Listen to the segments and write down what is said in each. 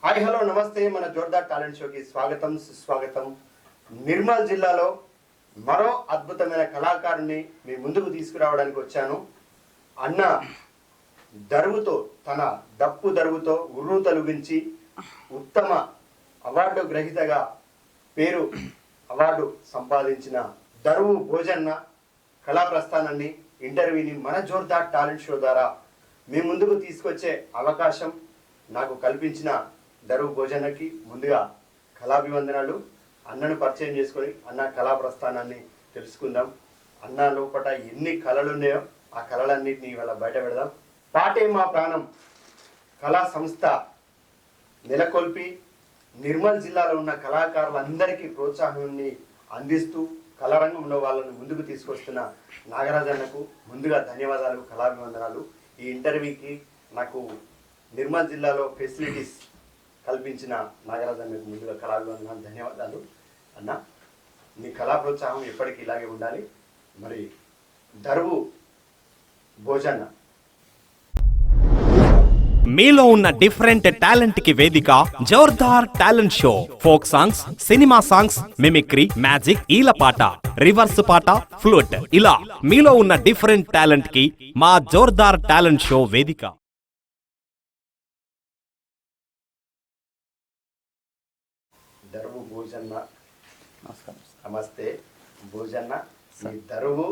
Hi hello నమస్తే. మన Jordar talent షోకి స్వాగతం సుస్వాగతం. నిర్మల్ జిల్లాలో మరో అద్భుతమైన కళాకారుని మీ ముందుకు తీసుకురావడానికి వచ్చాను. అన్న దరువుతో, తన డప్పు దరువుతో ఉర్రు తొలగించి ఉత్తమ అవార్డు గ్రహీతగా అవార్డు సంపాదించిన దరువు భోజన్న కళా ప్రస్థానాన్ని, ఇంటర్వ్యూని మన జోర్దార్ టాలెంట్ షో ద్వారా మీ ముందుకు తీసుకొచ్చే అవకాశం నాకు కల్పించిన దరువు భోజనకి ముందుగా కళాభివందనాలు. అన్నను పరిచయం చేసుకొని అన్న కళా ప్రస్థానాన్ని తెలుసుకుందాం. అన్న లోపల ఎన్ని కళలు ఉన్నాయో ఆ కళలన్నింటినీ ఇవాళ బయట పెడదాం. పాటే మా ప్రాణం కళా సంస్థ నెలకొల్పి నిర్మల్ జిల్లాలో ఉన్న కళాకారులందరికీ ప్రోత్సాహాన్ని అందిస్తూ కళారంగంలో వాళ్ళని ముందుకు తీసుకొస్తున్న నాగరాజన్నకు ముందుగా ధన్యవాదాలు, కళాభివందనాలు. ఈ ఇంటర్వ్యూకి నాకు నిర్మల్ జిల్లాలో ఫెసిలిటీస్ కల్పించిన నాగరాజన్నకు ముందుగా కళాభివందనాలు, ధన్యవాదాలు. అన్న, నీ కళా ప్రోత్సాహం ఎప్పటికీ ఇలాగే ఉండాలి. మరి దరువు భోజన్న, మీలో ఉన్న డిఫరెంట్ టాలెంట్ కి వేదిక Jordar talent show. Folk songs, cinema songs, mimicry, magic, ఈలపాట, రివర్స్ పాట, ఫ్లూట్, ఇలా మీలో ఉన్న డిఫరెంట్ టాలెంట్ కి మా జోర్దార్ టాలెంట్ షో వేదిక. దరువు భోజన్న, నమస్తే భోజన్న. నీ దరువు,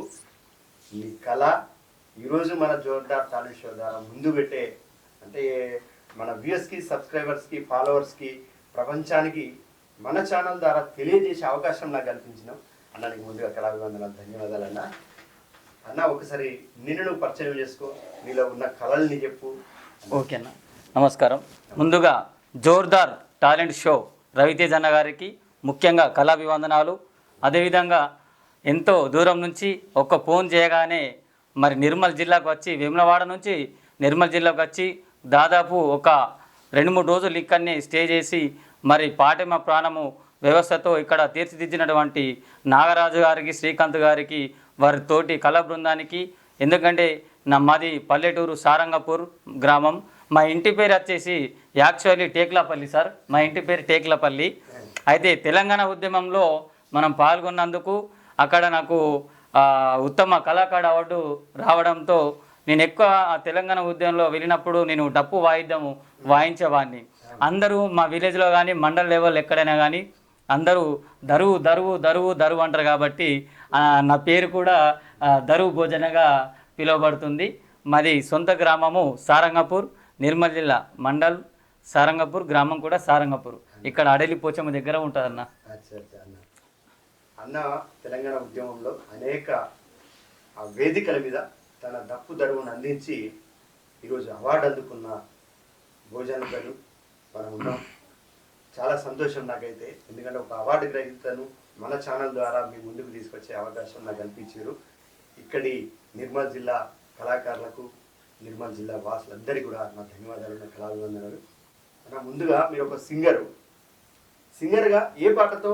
నీ కళ ఈరోజు మన జోర్దార్ టాలెంట్ షో ద్వారా ముందు పెట్టే, అంటే మన వ్యూయర్స్కి, సబ్స్క్రైబర్స్కి, ఫాలోవర్స్కి, ప్రపంచానికి మన ఛానల్ ద్వారా తెలియజేసే అవకాశం నాకు కల్పించినావు. అన్నానికి ముందుగా కళాభివందనాలు, ధన్యవాదాలు. అన్న ఒకసారి నిన్ను నువ్వు పరిచయం చేసుకో, నీలో ఉన్న కళల్ని చెప్పు. ఓకేనా, నమస్కారం. ముందుగా జోర్దార్ టాలెంట్ షో రవితేజ్ అన్న గారికి ముఖ్యంగా కళాభివందనాలు. అదేవిధంగా ఎంతో దూరం నుంచి ఒక్క ఫోన్ చేయగానే మరి నిర్మల్ జిల్లాకు వచ్చి, వేములవాడ నుంచి నిర్మల్ జిల్లాకు వచ్చి దాదాపు ఒక 2-3 రోజులు ఇక్కడనే స్టే చేసి మరి పాటెమ ప్రాణము వ్యవస్థతో ఇక్కడ తీర్చిదిద్దినటువంటి నాగరాజు గారికి, శ్రీకాంత్ గారికి, వారి తోటి కళా బృందానికి. ఎందుకంటే మాది పల్లెటూరు సారంగపూర్ గ్రామం. మా ఇంటి పేరు వచ్చేసి యాక్చువల్లీ టేక్లపల్లి సార్. మా ఇంటి పేరు టేక్లపల్లి. అయితే తెలంగాణ ఉద్యమంలో మనం పాల్గొన్నందుకు అక్కడ నాకు ఉత్తమ కళాకారు అవార్డు రావడంతో నేను ఎక్కువ తెలంగాణ ఉద్యమంలో వెళ్ళినప్పుడు నేను డప్పు వాయిద్యము వాయించేవాడిని. అందరూ మా విలేజ్లో కానీ మండల్ లెవెల్ ఎక్కడైనా కానీ అందరూ దరువు దరువు దరువు దరువు అంటారు. కాబట్టి నా పేరు కూడా దరువు భోజనగా పిలువబడుతుంది. మాది సొంత గ్రామము సారంగపూర్, నిర్మల్ జిల్లా మండల్ సారంగపూర్, గ్రామం కూడా సారంగపూర్. ఇక్కడ అడలి పోచమ్మ దగ్గర ఉంటుంది అన్న. అన్న తెలంగాణ ఉద్యమంలో అనేక వేదికల మీద తన డప్పు దరువును అందించి ఈరోజు అవార్డు అందుకున్న భోజనలు మనం ఉన్నాం. చాలా సంతోషం నాకైతే. ఎందుకంటే ఒక అవార్డు గ్రహీతను మన ఛానల్ ద్వారా మీ ముందుకు తీసుకొచ్చే అవకాశం నాకు కల్పించారు. ఇక్కడి నిర్మల్ జిల్లా కళాకారులకు, నిర్మల్ జిల్లా వాసులందరికీ కూడా నా ధన్యవాదాలు, నా కళాభివందనాలు. అన్న, ముందుగా మీరు ఒక సింగర్గా ఏ పాటతో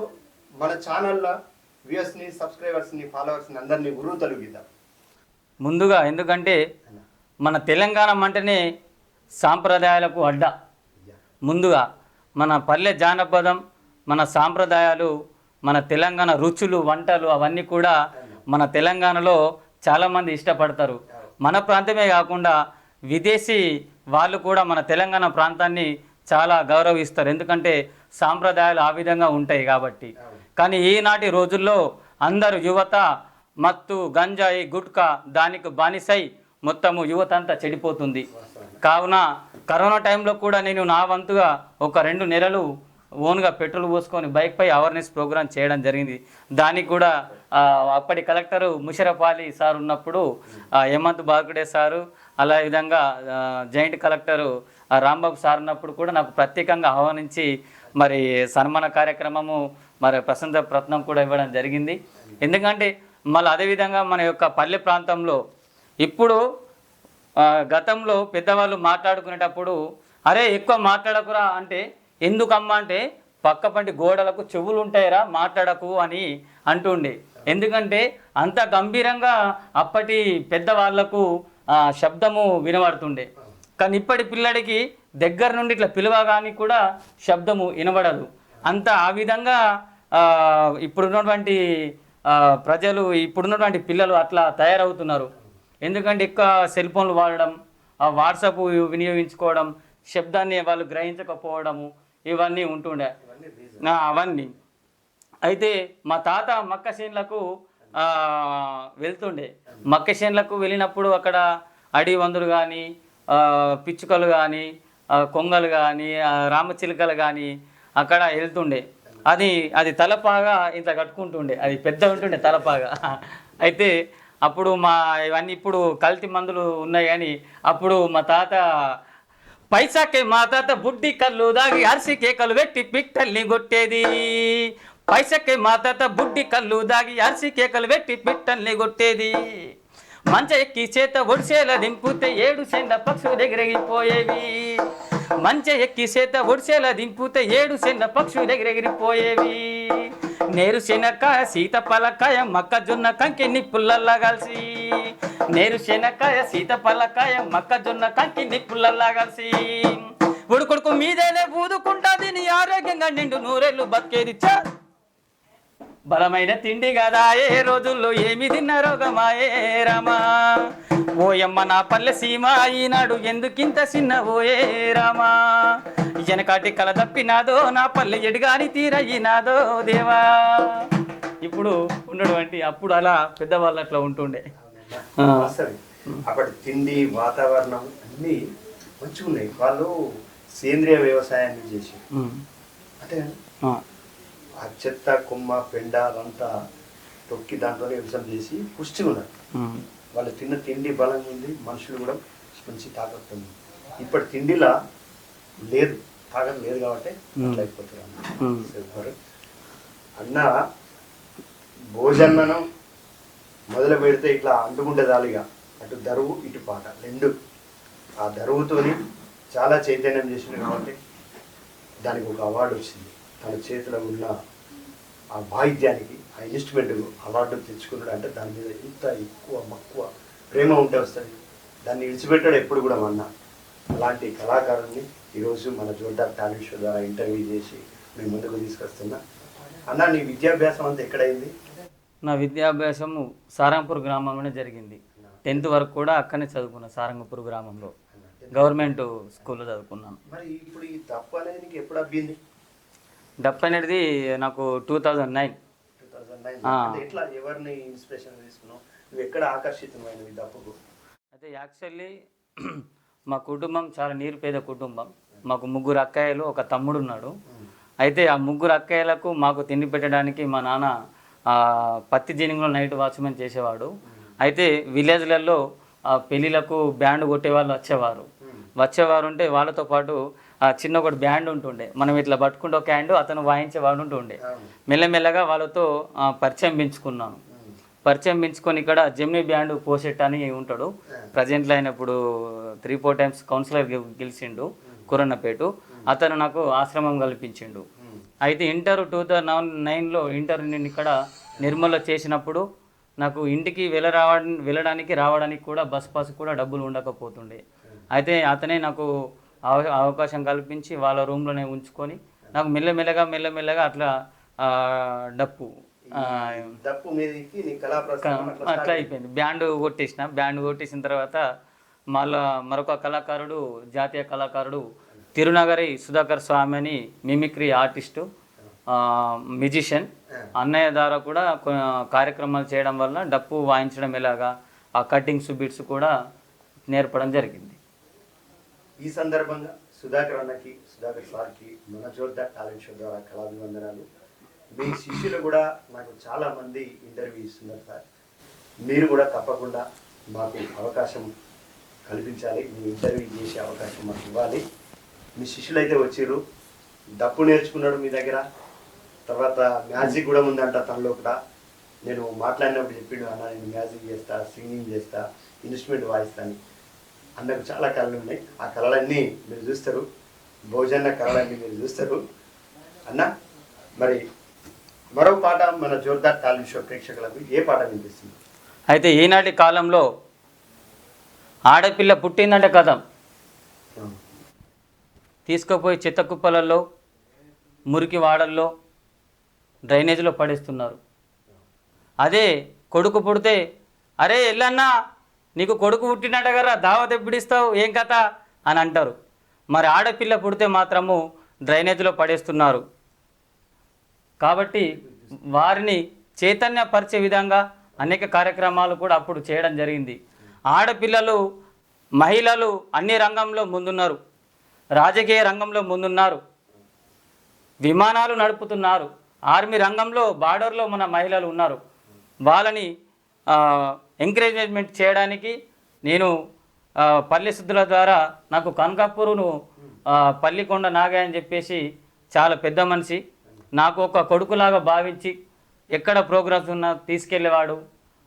మన ఛానల్లో వ్యూయర్స్ని, సబ్స్క్రైబర్స్ని, ఫాలోవర్స్ని అందరినీ ఉర్రు తొలగిద్దాం? ముందుగా ఎందుకంటే మన తెలంగాణ అంటేనే సాంప్రదాయాలకు అడ్డ. ముందుగా మన పల్లె జానపదం, మన సాంప్రదాయాలు, మన తెలంగాణ రుచులు, వంటలు అవన్నీ కూడా మన తెలంగాణలో చాలామంది ఇష్టపడతారు. మన ప్రాంతమే కాకుండా విదేశీ వాళ్ళు కూడా మన తెలంగాణ ప్రాంతాన్ని చాలా గౌరవిస్తారు. ఎందుకంటే సాంప్రదాయాలు ఆ విధంగా ఉంటాయి కాబట్టి. కానీ ఈనాటి రోజుల్లో అందరూ యువత మత్తు, గంజాయి, గుట్కా దానికి బానిసై మొత్తము యువత అంతా చెడిపోతుంది. కావున కరోనా టైంలో కూడా నేను నా వంతుగా ఒక 2 నెలలు ఓన్గా పెట్రోల్ పోసుకొని బైక్పై అవేర్నెస్ ప్రోగ్రాం చేయడం జరిగింది. దానికి కూడా అప్పటి కలెక్టరు ముషరఫ్ అలీ సార్ ఉన్నప్పుడు హేమంత్ బార్కుడే సారు, అలా విధంగా జాయింట్ కలెక్టరు రాంబాబు సార్ ఉన్నప్పుడు కూడా నాకు ప్రత్యేకంగా ఆహ్వానించి మరి సన్మాన కార్యక్రమము, మరి ప్రశంస ప్రయత్నం కూడా ఇవ్వడం జరిగింది. ఎందుకంటే మళ్ళీ అదేవిధంగా మన యొక్క పల్లె ప్రాంతంలో ఇప్పుడు గతంలో పెద్దవాళ్ళు మాట్లాడుకునేటప్పుడు అరే ఎక్కువ మాట్లాడకురా అంటే, ఎందుకమ్మా అంటే పక్కపంటి గోడలకు చెవులు ఉంటాయిరా మాట్లాడకు అని అంటుండే. ఎందుకంటే అంత గంభీరంగా అప్పటి పెద్దవాళ్లకు శబ్దము వినబడుతుండే. కానీ ఇప్పటి పిల్లడికి దగ్గర నుండి ఇట్లా పిలవగాని కూడా శబ్దము వినబడదు. అంత ఆ విధంగా ఇప్పుడున్నటువంటి ప్రజలు, ఇప్పుడున్నటువంటి పిల్లలు అట్లా తయారవుతున్నారు. ఎందుకంటే ఎక్కువ సెల్ ఫోన్లు వాడడం, వాట్సాప్ వినియోగించుకోవడం, శబ్దాన్ని వాళ్ళు గ్రహించకపోవడము, ఇవన్నీ ఉంటుండే అవన్నీ. అయితే మా తాత మక్క చేనులకు వెళ్తుండే. మక్క చేనులకు వెళ్ళినప్పుడు అక్కడ అడవి వందులు కానీ, పిచ్చుకలు కానీ, కొంగలు కానీ, రామచిలుకలు కానీ అక్కడ వెళ్తుండే. అది తలపాగా ఇంత కట్టుకుంటుండే, అది పెద్ద ఉంటుండే తలపాగా. అయితే అప్పుడు ఇవన్నీ ఇప్పుడు కల్తీ మందులు ఉన్నాయి కానీ అప్పుడు మా తాత పైసాకే మా తాత బుడ్డి కళ్ళు దాగి అరిసి కేకలు పెట్టి పిట్టల్ని కొట్టేది. పైసకే మా తాత బుడ్డి కళ్ళు దాగి అరిసి కేకలు పెట్టి పిట్టల్ని కొట్టేది. మంచ ఎక్కి చేత ఒడిసేల దింపుతే 7 సెండ్ల పక్షులు ఎగిరెగిరిపోయేవి. మంచ ఎక్కి చేత ఒడిసేల దింపుతే 7 సెండ్ల పక్షులు ఎగిరెగిరిపోయేవి. నేరు శనక్కాయ సీతపలకాయ మొక్కజొన్న కంకి నిప్పులల్లా కలిసి. నేరు శనక్కాయ సీతపలకాయ మొక్కజొన్న కంకి నిప్పులల్లా కలిసి. ఉడుకుడుకు మీదేనే ఊదుకుంటాది నీ ఆరోగ్యంగా నిండు నూరేళ్ళు బతికేది. బలమైన తిండి కదా ఏ రోజుల్లో ఏమి తిన్న రోగమాయే రామా. ఓయమ్మ నా పల్లె సీమ ఈనాడు ఎందుకింత చిన్న ఓయే రామా. వెనకాటి కల తప్పినాదో నా పల్లె ఎడుగాని తీరయ్యినాదో దేవా. ఇప్పుడు ఉన్నటువంటి అప్పుడు అలా పెద్దవాళ్ళు అట్లా ఉంటుండే. అప్పటి తిండి వాతావరణం అన్నీ మంచిగా ఉన్నాయి. వాళ్ళు సేంద్రియ వ్యవసాయాన్ని చేసి అంటే ఆ చెత్త కొమ్మ పెండ అదంతా తొక్కి దాంట్లోనే వ్యవసాయం చేసి పుష్టిగా ఉన్నారు. వాళ్ళు తిన్న తిండి బలంగా ఉంది, మనుషులు కూడా మంచి తాకత్తు ఉంది. ఇప్పటి తిండిలా లేదు, తాకత్తు లేదు కాబట్టి అట్లా అయిపోతారు. అన్న భోజనం మొదలు పెడితే ఇట్లా అంటుకుంటే దాలిగా అటు దరువు ఇటు పాట రెండు. ఆ దరువుతోని చాలా చైతన్యం చేసింది కాబట్టి దానికి ఒక అవార్డు వచ్చింది. తన చేతిలో ఉన్న ఆ వాయిద్యానికి, ఆ ఇన్స్ట్రుమెంట్ అవార్డు తెచ్చుకున్నాడు అంటే దాని మీద ఇంత ఎక్కువ మక్కువ ప్రేమ ఉంటే వస్తుంది. దాన్ని విడిచిపెట్టాడు ఎప్పుడు కూడా అన్న. అలాంటి కళాకారుల్ని ఈరోజు మన జోర్దార్ టాలెంట్ షో ద్వారా ఇంటర్వ్యూ చేసి మేము ముందుకు తీసుకొస్తున్నా. అన్న నీ విద్యాభ్యాసం అంతా ఎక్కడైంది? నా విద్యాభ్యాసము సారంగపూర్ గ్రామంలోనే జరిగింది. 10th వరకు కూడా అక్కడనే చదువుకున్నాను. సారంగపూర్ గ్రామంలో గవర్నమెంట్ స్కూల్లో చదువుకున్నాను. మరి ఇప్పుడు ఈ దప్పు అనేది నీకు ఎప్పుడు అబ్బింది? డప్పు అనేది నాకు 2009. ఎట్లా ఎవరిని ఇన్స్పిరేషన్ తీసుకున్నావు? నువ్వు ఎక్కడ ఆకర్షితమైనవి దప్పుకు? అయితే యాక్చువల్లీ మా కుటుంబం చాలా నిరుపేద కుటుంబం. మాకు 3 అక్కయ్యలు, ఒక తమ్ముడు ఉన్నాడు. అయితే ఆ 3 అక్కయ్యలకు మాకు తిండి పెట్టడానికి మా నాన్న పత్తి జినింగ్లో నైట్ వాచ్మెన్ చేసేవాడు. అయితే విలేజ్లలో పెళ్ళిళ్ళకు బ్యాండ్ కొట్టే వాళ్ళు వచ్చేవారు ఉంటే వాళ్ళతో పాటు చిన్న ఒకటి బ్యాండ్ ఉంటుండే. మనం ఇట్లా పట్టుకుంటే ఒక హ్యాండ్ అతను వాయించేవాడు ఉంటుండే. మెల్లమెల్లగా వాళ్ళతో పరిచయం పెంచుకున్నాను. పరిచయం పెంచుకొని ఇక్కడ జెమినీ బ్యాండ్ పోసెట్ అని ఉంటాడు. ప్రజెంట్లో ఆయన ఇప్పుడు 3-4 times కౌన్సిలర్ గెలిచిండు కురన్నపేట. అతను నాకు ఆశ్రమం కల్పించిండు. అయితే ఇంటర్ 2009లో ఇంటర్ నేను ఇక్కడ నిర్మల్లో చేసినప్పుడు నాకు ఇంటికి వెళ్ళడానికి రావడానికి కూడా బస్ పాస్ కూడా డబ్బులు ఉండకపోతుండే. అయితే అతనే నాకు అవకాశం కల్పించి వాళ్ళ రూమ్లోనే ఉంచుకొని నాకు మెల్లమెల్లగా అట్లా అట్లా అయిపోయింది. బ్యాండ్ కొట్టేసిన తర్వాత మరొక కళాకారుడు, జాతీయ కళాకారుడు తిరునగరి సుధాకర్ స్వామి అని మిమిక్రీ ఆర్టిస్టు, మ్యూజిషియన్ అన్నయ్య ద్వారా కూడా కార్యక్రమాలు చేయడం వల్ల డప్పు వాయించడం ఎలాగా, ఆ కట్టింగ్స్ బిట్స్ కూడా నేర్పడం జరిగింది. ఈ సందర్భంగా సుధాకర్ సార్కి మన జోర్దార్ టాలెంట్ షో ద్వారా కళాభివందనాలు. మీ శిష్యులు కూడా నాకు చాలా మంది ఇంటర్వ్యూ ఇస్తున్నారు సార్. మీరు కూడా తప్పకుండా మాకు అవకాశం కల్పించాలి, మీ ఇంటర్వ్యూ చేసే అవకాశం మాకు ఇవ్వాలి. మీ శిష్యులు అయితే వచ్చారు, డప్పు నేర్చుకున్నాడు మీ దగ్గర, తర్వాత మ్యాజిక్ కూడా ఉందంట తనలో కూడా. నేను మాట్లాడినప్పుడు చెప్పిండు, అన్న నేను మ్యాజిక్ చేస్తా, సింగింగ్ చేస్తా, ఇన్స్ట్రుమెంట్ వాయిస్తాను. అన్నకు చాలా కళలు ఉన్నాయి, ఆ కళలన్నీ మీరు చూస్తారు, భోజన కళలన్నీ మీరు చూస్తారు. అన్న మరి మరో పాట మన జోర్దార్ టాలెంట్ షో ప్రేక్షకులకు ఏ పాట వినిపిస్తుంది? అయితే ఈనాటి కాలంలో ఆడపిల్ల పుట్టిందంటే కథం, తీసుకుపోయి చెత్త కుప్పలలో, మురికి వాడల్లో, డ్రైనేజీలో పడేస్తున్నారు. అదే కొడుకు పుడితే, అరే ఎల్లన్నా నీకు కొడుకు పుట్టినట్టు కదా దావత్ ఎప్పుడిస్తావు, ఏం కథ అని అంటారు. మరి ఆడపిల్ల పుడితే మాత్రము డ్రైనేజీలో పడేస్తున్నారు. కాబట్టి వారిని చైతన్యపరిచే విధంగా అనేక కార్యక్రమాలు కూడా అప్పుడు చేయడం జరిగింది. ఆడపిల్లలు, మహిళలు అన్ని రంగంలో ముందున్నారు, రాజకీయ రంగంలో ముందున్నారు, విమానాలు నడుపుతున్నారు, ఆర్మీ రంగంలో బార్డర్లో మన మహిళలు ఉన్నారు. వాళ్ళని ఎంకరేజ్మెంట్ చేయడానికి నేను పల్లె సిద్ధుల ద్వారా నాకు కనకాపూరును పల్లికొండ నాగయ్య అని చెప్పేసి చాలా పెద్ద మనిషి, నాకు ఒక కొడుకులాగా భావించి ఎక్కడ ప్రోగ్రామ్స్ ఉన్నా తీసుకెళ్ళేవాడు,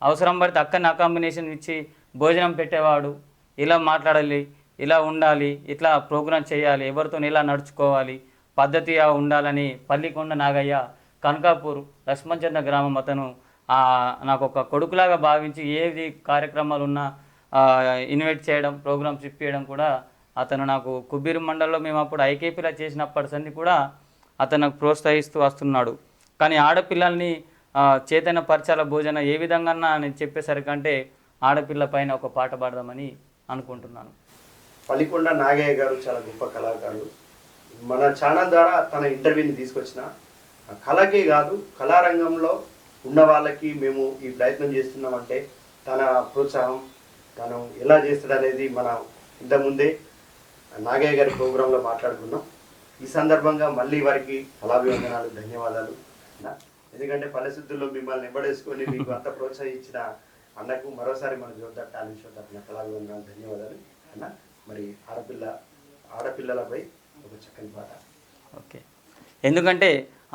అవసరం పడితే అక్కడనే అకామిడేషన్ ఇచ్చి భోజనం పెట్టేవాడు. ఇలా మాట్లాడాలి, ఇలా ఉండాలి, ఇట్లా ప్రోగ్రాం చేయాలి, ఎవరితో ఇలా నడుచుకోవాలి, పద్ధతిగా ఉండాలని పల్లికొండ నాగయ్య కనకాపూర్ లక్ష్మణచంద్ర గ్రామం అతను నాకు ఒక కొడుకులాగా భావించి ఏది కార్యక్రమాలు ఉన్నా ఇన్వైట్ చేయడం, ప్రోగ్రామ్స్ ఇప్పించడం కూడా అతను నాకు కుబ్బీరు మండలంలో మేము అప్పుడు ఐకేపీలో చేసినప్పటి సంది కూడా అతను నాకు ప్రోత్సహిస్తూ వస్తున్నాడు. కానీ ఆడపిల్లల్ని చైతన్యపరచాల భోజన ఏ విధంగా నేను చెప్పేసరికంటే ఆడపిల్ల పైన ఒక పాట పాడదామని అనుకుంటున్నాను. పల్లికొండ నాగయ్య గారు చాలా గొప్ప కళాకారులు. మన ఛానల్ ద్వారా తన ఇంటర్వ్యూని తీసుకొచ్చిన కళకే కాదు కళారంగంలో ఉన్న వాళ్ళకి మేము ఈ ప్రయత్నం చేస్తున్నామంటే తన ప్రోత్సాహం తను ఎలా చేస్తాడనేది మనం ఇంతకుముందే నాగయ్య గారి ప్రోగ్రాంలో మాట్లాడుకున్నాం. ఈ సందర్భంగా మళ్ళీ వారికి కళాభివందనాలు, ధన్యవాదాలు. ఎందుకంటే పల్లెసిద్ధుల్లో మిమ్మల్ని నింబడేసుకొని మీకు అంత ప్రోత్సహించిన అన్నకు మరోసారి మన జోర్దార్ టాలెంట్ షో తరఫున కళాభివందనాలు, ధన్యవాదాలు అన్న. మరి ఆడపిల్లలపై ఒక చక్కని పాట. ఓకే, ఎందుకంటే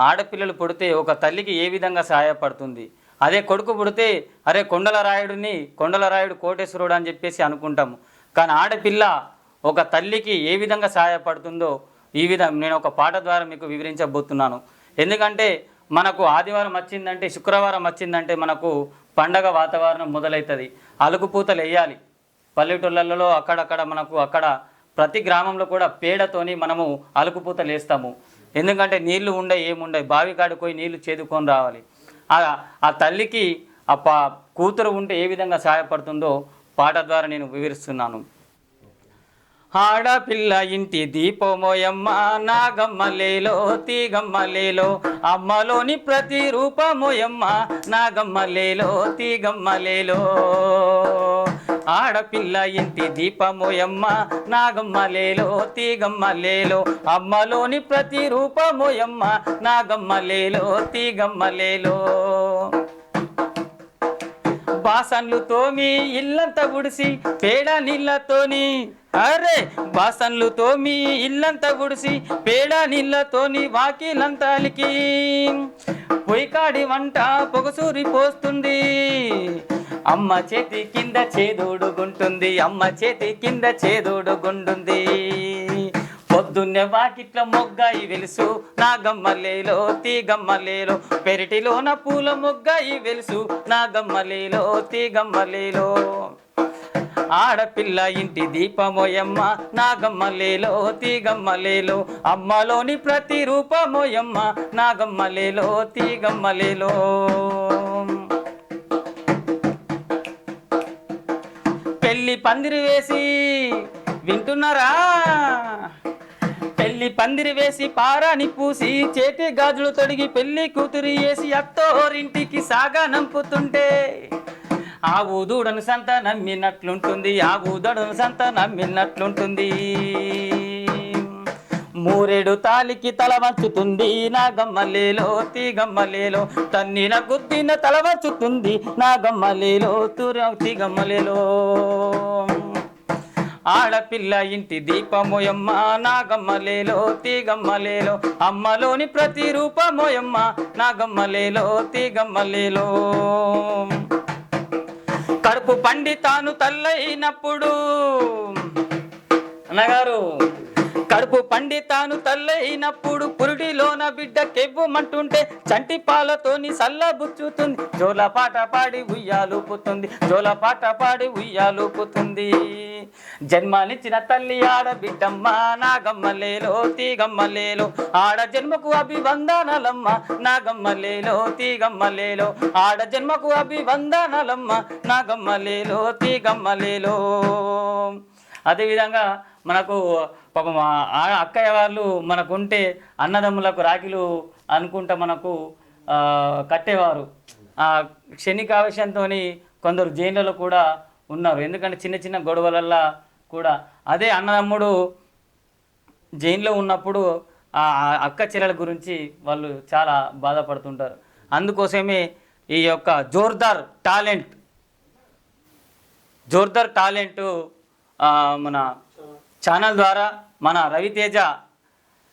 ఆడపిల్లలు పుడితే ఒక తల్లికి ఏ విధంగా సహాయపడుతుంది, అదే కొడుకు పుడితే అరే కొండలరాయుడు కోటేశ్వరుడు అని చెప్పేసి అనుకుంటాము. కానీ ఆడపిల్ల ఒక తల్లికి ఏ విధంగా సహాయపడుతుందో ఈ విధంగా నేను ఒక పాట ద్వారా మీకు వివరించబోతున్నాను. ఎందుకంటే మనకు ఆదివారం వచ్చిందంటే, శుక్రవారం వచ్చిందంటే మనకు పండగ వాతావరణం మొదలవుతుంది. అలుగుపూతలు వేయాలి పల్లెటూళ్ళలో, అక్కడక్కడ మనకు అక్కడ ప్రతి గ్రామంలో కూడా పేడతోని మనము అలుకుపూతలు వేస్తాము. ఎందుకంటే నీళ్లు ఏముండయి, బావి కాడికి పోయి నీళ్లు చేదుకొని రావాలి. ఆ తల్లికి కూతురు ఉంటే ఏ విధంగా సహాయపడుతుందో పాట ద్వారా నేను వివరిస్తున్నాను. ఆడపిల్ల ఇంటి దీపమోయమ్మ నాగమ్మలేలో తీగమ్మలేలో, అమ్మలోని ప్రతి రూపమోయమ్మ నాగమ్మలేలో తీగమ్మలేలో. ఆడపిల్ల ఇంటి దీపమోయమ్మ నాగమ్మలేలో తీగమ్మలేలో, అమ్మలోని ప్రతి రూపమోయమ్మ నాగమ్మలేలో తీగమ్మలేలో. బాసన్లు తోమి ఇల్లంతా గుడిసి పేడ నీళ్ళతోని, అరే బాసన్లు తోమి ఇల్లంతా గుడిసి పేడ నీళ్ళతోని వాకిలంతాలికి పొయ్యికాడి వంట పొగసూరి పోస్తుంది. అమ్మ చేతి కింద చేదోడుగుంటుంది, అమ్మ చేతి కింద చేదోడుగుంటుంది. పొద్దున్నే వాకిట్ల మొగ్గాయి వెలుసు నాగమ్మలేలో తీగమ్మలేలో, పెరటిలోన పూల మొగ్గాయి వెలుసు నాగమ్మలేలో తీగమ్మలేలో. ఆడపిల్ల ఇంటి దీపమోయమ్మ నాగమ్మలేలో తీగమ్మలేలో, అమ్మలోని ప్రతి రూపమోయమ్మ నాగమ్మలేలో తీగమ్మలేలో. పెళ్లి పందిరి వేసి వింటున్నారా, పెళ్లి పందిరి వేసి పారాని పూసి చేతి గాజులు తొడిగి పెళ్లి కూతురు వేసి అత్తోరింటికి సాగా నంపుతుంటే ఆ ఊదుడను సంత నమ్మినట్లుంటుంది, ఆ ఊదడును సంత నమ్మినట్లుంటుంది. మూరేడు తాలికి తల వంచుతుంది నాగమ్మలేలో తీగమ్మలేలో, తన్నిన గుద్దిన తల వంచుతుంది నాగమ్మలేలో తీగమ్మలేలో. ఆడపిల్ల ఇంటి దీపమోయమ్మ నాగమ్మలేలో తీగమ్మలేలో, అమ్మలోని ప్రతి రూపమోయమ్మ నాగమ్మలేలో తీగమ్మలేలో. కడుపు పండి తాను తల్లైనప్పుడు అన్నగారు, కడుపు పండి తాను తల్లైనప్పుడు పురుడిలోన బిడ్డ కెవ్వుమంటుంటే చంటి పాలతోని సల్లబుచ్చుతుంది జోల పాట పాడి ఉయ్యాలూపుతుంది జోల పాట పాడి ఉయ్యాలూపుతుంది జన్మనిచ్చిన తల్లి ఆడబిడ్డమ్మ నాగమ్మలేలో తీగమ్మలేలో ఆడ జన్మకు అభివందనలమ్మ నాగమ్మలేలో తీగమ్మలేలో ఆడ జన్మకు అభివందనలమ్మ నాగమ్మలేలో తీగమ్మలేలో. అదేవిధంగా మనకు పాపం అక్కయ్య వాళ్ళు మనకుంటే అన్నదమ్ములకు రాఖీలు అనుకుంటా మనకు కట్టేవారు. ఆ క్షణికావేశంతో కొందరు జైళ్ళలో కూడా ఉన్నారు. ఎందుకంటే చిన్న చిన్న గొడవలల్లో కూడా అదే అన్నదమ్ముడు జైల్లో ఉన్నప్పుడు ఆ అక్క చెల్లెల గురించి వాళ్ళు చాలా బాధపడుతుంటారు. అందుకోసమే ఈ యొక్క జోర్దార్ టాలెంట్ మన ఛానల్ ద్వారా మన రవితేజ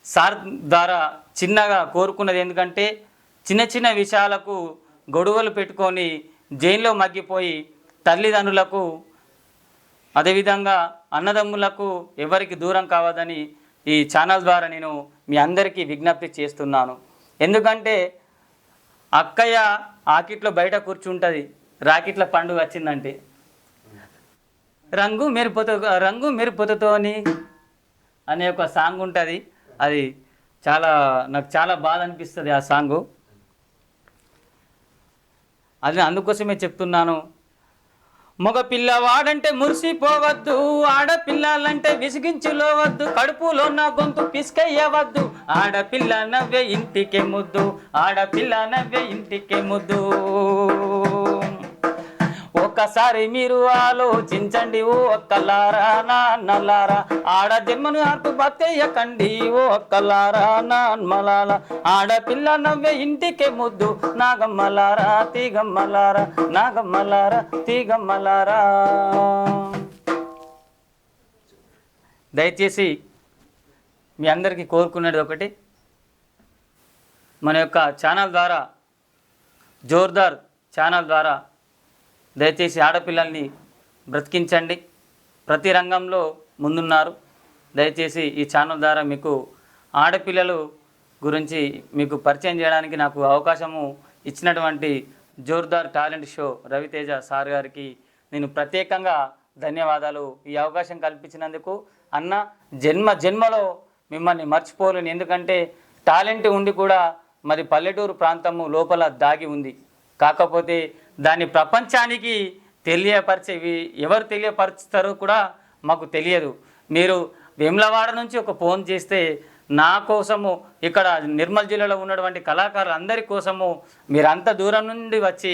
సార్ ద్వారా చిన్నగా కోరుకున్నది. ఎందుకంటే చిన్న చిన్న విషయాలకు గొడవలు పెట్టుకొని జైల్లో మగ్గిపోయి తల్లిదండ్రులకు అదేవిధంగా అన్నదమ్ములకు ఎవరికి దూరం కావద్దని ఈ ఛానల్ ద్వారా నేను మీ అందరికీ విజ్ఞప్తి చేస్తున్నాను. ఎందుకంటే అక్కయ్య ఆకిట్లో బయట కూర్చుంటుంది, రాకిట్ల పండుగ వచ్చిందంటే రంగు మెరుపుతోని అనే ఒక సాంగ్ ఉంటుంది. అది నాకు చాలా బాధ అనిపిస్తుంది ఆ సాంగు. అది అందుకోసమే చెప్తున్నాను. మగ పిల్లవాడంటే మురిసిపోవద్దు, ఆడపిల్లలంటే విసిగించులోవద్దు, కడుపులో నా గొంతు పిసుకయ్యవద్దు, ఆడపిల్ల నవ్వే ఇంటికే ముద్దు, ఆడపిల్ల నవ్వే ఇంటికే ముద్దు. ఒక్కసారి మీరు ఆలోచించండి ఓ అక్కలారా నా అన్నలారా, ఆడ జన్మను ఆర్పు బతేయకండి ఓ అక్కలారా నా అన్మలారా, ఆడపిల్ల నవ్వే ఇంటికే ముద్దు, నాగమ్మలారా తీగమ్మలారా, నాగమ్మలారా తీగమ్మలారా. దయచేసి మీ అందరికీ కోరుకునేది ఒకటి, మన యొక్క ఛానల్ ద్వారా జోర్దార్ ఛానల్ ద్వారా దయచేసి ఆడపిల్లల్ని బ్రతికించండి. ప్రతి రంగంలో ముందున్నారు. దయచేసి ఈ ఛానల్ ద్వారా మీకు ఆడపిల్లలు గురించి మీకు పరిచయం చేయడానికి నాకు అవకాశము ఇచ్చినటువంటి Jordar talent show Raviteja sir గారికి నేను ప్రత్యేకంగా ధన్యవాదాలు. ఈ అవకాశం కల్పించినందుకు అన్న జన్మలో మిమ్మల్ని మర్చిపోలేను. ఎందుకంటే టాలెంట్ ఉండి కూడా మరి పల్లెటూరు ప్రాంతము లోపల దాగి ఉంది. కాకపోతే దాన్ని ప్రపంచానికి ఎవరు తెలియపరుస్తారో కూడా మాకు తెలియదు. మీరు వేములవాడ నుంచి ఒక ఫోన్ చేస్తే నా కోసము ఇక్కడ నిర్మల్ జిల్లాలో ఉన్నటువంటి కళాకారులు అందరి కోసము మీరంత దూరం నుండి వచ్చి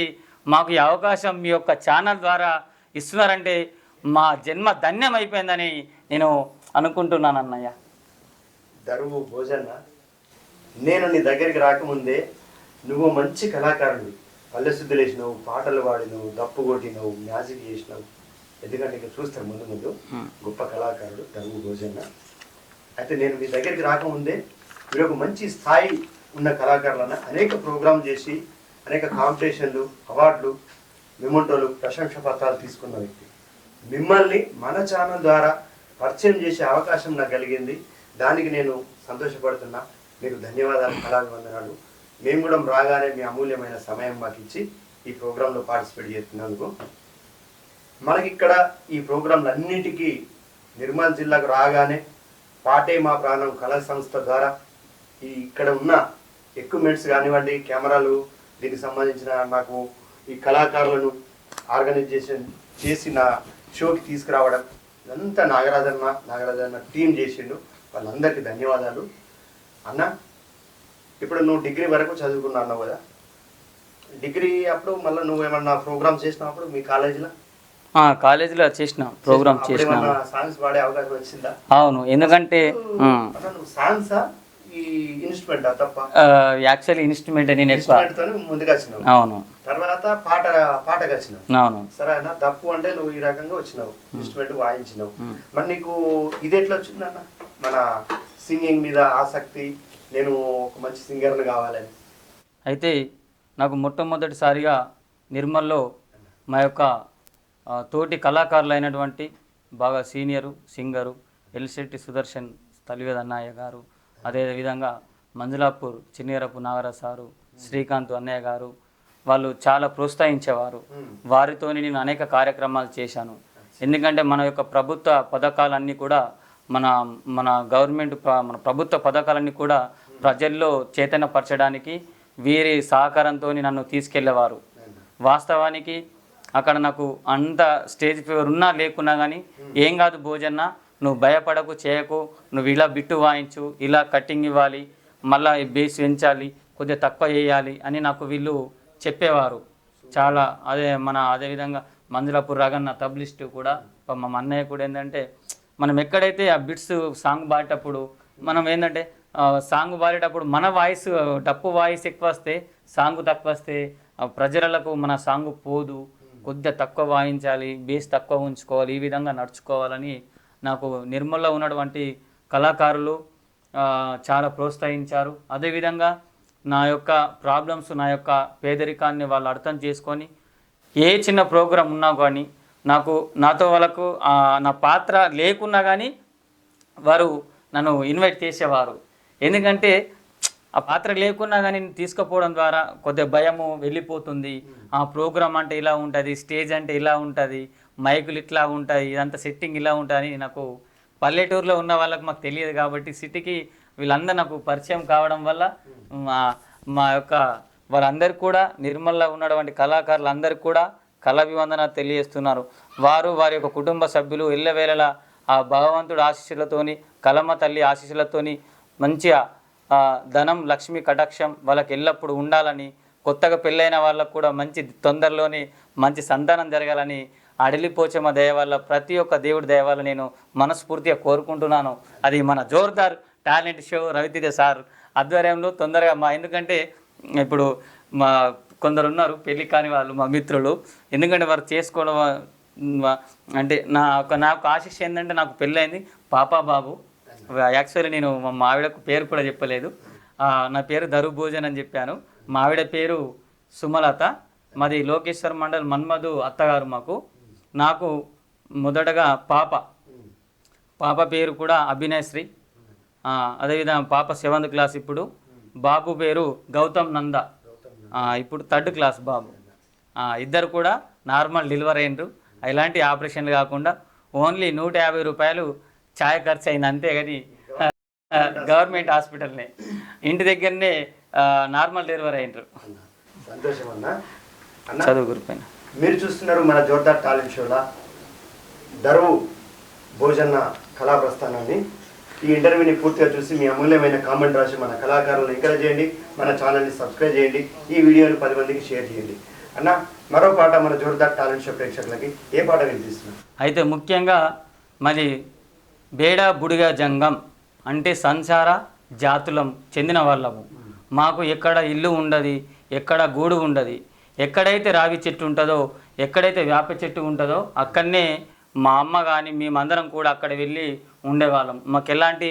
మాకు ఈ అవకాశం మీ యొక్క ఛానల్ ద్వారా ఇస్తున్నారంటే మా జన్మ ధన్యం అయిపోయిందని నేను అనుకుంటున్నాను అన్నయ్య. దరువు భోజన, నేను నీ దగ్గరికి రాకముందే నువ్వు మంచి కళాకారుడు, పల్లె శుద్ధులు వేసినావు, పాటలు పాడినావు, దప్పు కొట్టినావు, మ్యాజిక్ చేసినావు. ఎందుకంటే ఇంకా చూస్తారు ముందు గొప్ప కళాకారుడు దరువు భోజన. అయితే నేను మీ దగ్గరికి రాకముందే మీరు ఒక మంచి స్థాయి ఉన్న కళాకారులన్న అనేక ప్రోగ్రాం చేసి అనేక కాంపిటీషన్లు, అవార్డులు, మెమోంటోలు, ప్రశంస పత్రాలు తీసుకున్న వ్యక్తి. మిమ్మల్ని మన ఛానల్ ద్వారా పరిచయం చేసే అవకాశం నాకు కలిగింది. దానికి నేను సంతోషపడుతున్నా. మీకు ధన్యవాదాలు, కళాభివందనాలు. మేము కూడా రాగానే మీ అమూల్యమైన సమయం మాకు ఇచ్చి ఈ ప్రోగ్రాంలో పార్టిసిపేట్ చేస్తున్నందుకు. మనకి ఇక్కడ ఈ ప్రోగ్రాంలన్నిటికీ నిర్మల్ జిల్లాకు రాగానే పాటే మా ప్రాణం కళా సంస్థ ద్వారా ఇక్కడ ఉన్న ఎక్విప్మెంట్స్ కానివ్వండి, కెమెరాలు, దీనికి సంబంధించిన నాకు ఈ కళాకారులను ఆర్గనైజేషన్ చేసి నా షోకి తీసుకురావడం ఇదంతా నాగరాజన్న టీం చేసిండు. వాళ్ళందరికీ ధన్యవాదాలు. అన్న, ఇప్పుడు నువ్వు డిగ్రీ వరకు చదువుకున్నా అన్నావు కదా, డిగ్రీ అప్పుడు మళ్ళీ నువ్వు ఏమన్నా ప్రోగ్రామ్ చేసినప్పుడు మీ కాలేజీలో? కాలేజీలో చేసిన ప్రోగ్రామ్ చేసిన. సాంగ్స్ పాడే అవకాశం వచ్చిందా? అవును. ఎందుకంటే సాంగ్సా ఈ ఇన్స్ట్రుమెంట్ తప్ప? యాక్చువల్లీ ఇన్స్ట్రుమెంట్ నేను ఎక్కువ ముందుకు వచ్చినావు. అవును. తర్వాత పాటకు వచ్చినావు. అవును. సరేనా, తప్పు అంటే నువ్వు ఈ రకంగా వచ్చినావు, ఇన్స్ట్రుమెంట్ వాయించినావు. మరి నీకు ఇది ఎట్లా వచ్చిందన్న మన సింగింగ్ మీద ఆసక్తి, నేను ఒక మంచి సింగర్ని కావాలని? అయితే నాకు మొట్టమొదటిసారిగా నిర్మల్లో మా యొక్క తోటి కళాకారులు అయినటువంటి బాగా సీనియరు సింగరు ఎల్శెట్టి సుదర్శన్ తలివేద అన్నయ్య గారు, అదేవిధంగా మంజులాపూర్ చిన్నేరపు నాగరాజ్ సారు, శ్రీకాంత్ అన్నయ్య గారు, వాళ్ళు చాలా ప్రోత్సహించేవారు. వారితో నేను అనేక కార్యక్రమాలు చేశాను. ఎందుకంటే మన యొక్క ప్రభుత్వ పథకాలన్నీ కూడా మన మన గవర్నమెంట్ మన ప్రభుత్వ పథకాలన్నీ కూడా ప్రజల్లో చైతన్యపరచడానికి వీరి సహకారంతో నన్ను తీసుకెళ్లేవారు. వాస్తవానికి అక్కడ నాకు అంత స్టేజ్ ఫీవర్ ఉన్నా లేకున్నా కానీ ఏం కాదు భోజన్న, నువ్వు భయపడకు, చేయకు, నువ్వు ఇలా బిట్టు వాయించు, ఇలా కట్టింగ్ ఇవ్వాలి, మళ్ళీ బేస్ పెంచాలి, కొద్దిగా తక్కువ చేయాలి అని నాకు వీళ్ళు చెప్పేవారు చాలా. అదేవిధంగా మంజులాపూర్ రగన్న తబ్లిస్ట్ కూడా, మా అన్నయ్య కూడా ఏంటంటే మనం ఎక్కడైతే ఆ బిట్స్ సాంగ్ పాడేటప్పుడు మనం ఏంటంటే సాంగ్ పాడేటప్పుడు మన వాయిస్ డప్పు వాయిస్ ఎక్కువ వస్తే సాంగ్ తక్కువ వస్తే ప్రజలకు మన సాంగ్ పోదు, కొద్దిగా తక్కువ వాయించాలి, బేస్ తక్కువ ఉంచుకోవాలి, ఈ విధంగా నడుచుకోవాలని నాకు నిర్మల్లో ఉన్నటువంటి కళాకారులు చాలా ప్రోత్సహించారు. అదేవిధంగా నా యొక్క ప్రాబ్లమ్స్, నా యొక్క పేదరికాన్ని వాళ్ళు అర్థం చేసుకొని ఏ చిన్న ప్రోగ్రాం ఉన్నా కానీ నాతో వాళ్ళకు నా పాత్ర లేకున్నా కానీ వారు నన్ను ఇన్వైట్ చేసేవారు. ఎందుకంటే ఆ పాత్ర లేకున్నా కానీ తీసుకుపోవడం ద్వారా కొద్దిగా భయము వెళ్ళిపోతుంది. ఆ ప్రోగ్రాం అంటే ఇలా ఉంటుంది, స్టేజ్ అంటే ఇలా ఉంటుంది, మైకులు ఇట్లా ఉంటాయి, ఇదంతా సెట్టింగ్ ఇలా ఉంటుంది. నాకు పల్లెటూరులో ఉన్న వాళ్ళకి మాకు తెలియదు కాబట్టి సిటీకి వీళ్ళందరూ నాకు పరిచయం కావడం వల్ల మా యొక్క వాళ్ళందరికీ కూడా నిర్మల్లో ఉన్నటువంటి కళాకారులందరికీ కూడా కళాభివందన తెలియజేస్తున్నారు. వారి యొక్క కుటుంబ సభ్యులు ఎల్లవేళలా ఆ భగవంతుడు ఆశీస్సులతోని, కలమ్మ తల్లి ఆశీస్సులతోని మంచిగా ధనం, లక్ష్మి కటాక్షం వాళ్ళకి ఎల్లప్పుడూ ఉండాలని, కొత్తగా పెళ్ళైన వాళ్ళకు కూడా మంచి తొందరలోనే మంచి సంతానం జరగాలని అడిలిపోచమ్మ దయ వల్ల, ప్రతి ఒక్క దేవుడి దయ వల్ల నేను మనస్ఫూర్తిగా కోరుకుంటున్నాను. అది మన Jordar talent show Raviteja sir ఆధ్వర్యంలో తొందరగా ఎందుకంటే ఇప్పుడు మా కొందరు ఉన్నారు పెళ్ళి కాని వాళ్ళు మా మిత్రులు, ఎందుకంటే వారు చేసుకోవడం అంటే నాకు ఆశిష్ ఏంటంటే నాకు పెళ్ళైంది పాపా బాబు. యాక్చువల్లీ నేను మా ఆవిడకు పేరు కూడా చెప్పలేదు. నా పేరు ధరు భోజన్ అని చెప్పాను. మా ఆవిడ పేరు సుమలత, మాది లోకేశ్వర్ మండల్ మన్మధు అత్తగారు నాకు మొదటగా పాప పేరు కూడా అభినయశ్రీ. అదేవిధంగా పాప 7th క్లాస్ ఇప్పుడు. బాబు పేరు గౌతమ్ నంద, ఇప్పుడు 3rd క్లాస్ బాబు. ఇద్దరు కూడా నార్మల్ డెలివరీ అయినరు. ఎలాంటి ఆపరేషన్లు కాకుండా ఓన్లీ 150 రూపాయలు ఛాయ్ ఖర్చు అయింది, అంతే కానీ గవర్నమెంట్ హాస్పిటల్నే ఇంటి దగ్గరనే నార్మల్ డెలివరీ అయినరు. సంతోషం అన్న. చదువు గురిపోయిన మీరు చూస్తున్నారు మన జోర్దార్ టాలెంట్ షోలా ధరు భోజన్న కళా ప్రస్థానాన్ని. ఈ ఇంటర్వ్యూని పూర్తిగా చూసి మీ అమూల్యమైన కామెంట్ రాసి మన కళాకారులను ఎంకరేజ్ చేయండి, మన ఛానల్ని సబ్స్క్రైబ్ చేయండి, ఈ వీడియోని 10 మందికి షేర్ చేయండి. అన్న, మరో పాట మన జోర్దార్ టాలెంట్ షో ప్రేక్షకులకి ఏ పాట వినిపిస్తున్నారు? అయితే ముఖ్యంగా మరి బేడా బుడిగా జంగం అంటే సంసార జాతులం చెందిన వాళ్ళము. మాకు ఎక్కడ ఇల్లు ఉండదు, ఎక్కడ గూడు ఉండదు. ఎక్కడైతే రావి చెట్టు ఉంటుందో, ఎక్కడైతే వేప చెట్టు ఉంటుందో అక్కడనే మా అమ్మ కానీ మేమందరం కూడా అక్కడ వెళ్ళి ఉండేవాళ్ళం. మాకు ఎలాంటి